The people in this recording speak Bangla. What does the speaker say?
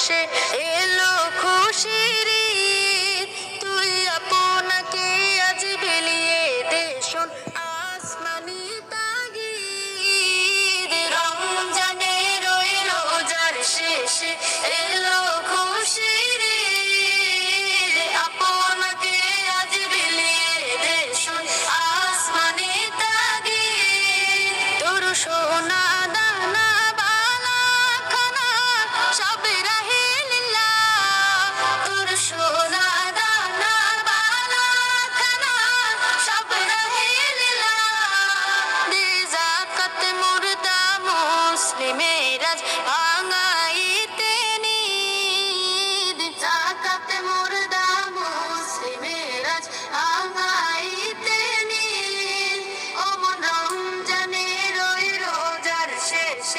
দেশে এলো খুশির ঈদ। তুই আপনাকে আজ বিলিয়ে দে শোন আসমানি তাগিদ। রমজানের ওই রোজার শেষে এলো খুশির ঈদ। আপনাকে আজ বিলিয়ে দে শোন আসমানি তাগিদ। তোর সোনা দানা বালা খানা সব রাহে লিল্লাহ। তোর সোনা দানা বালা খানা সব রাহে লিল্লাহ। দে যাকাত মুর্দা মুসলিমে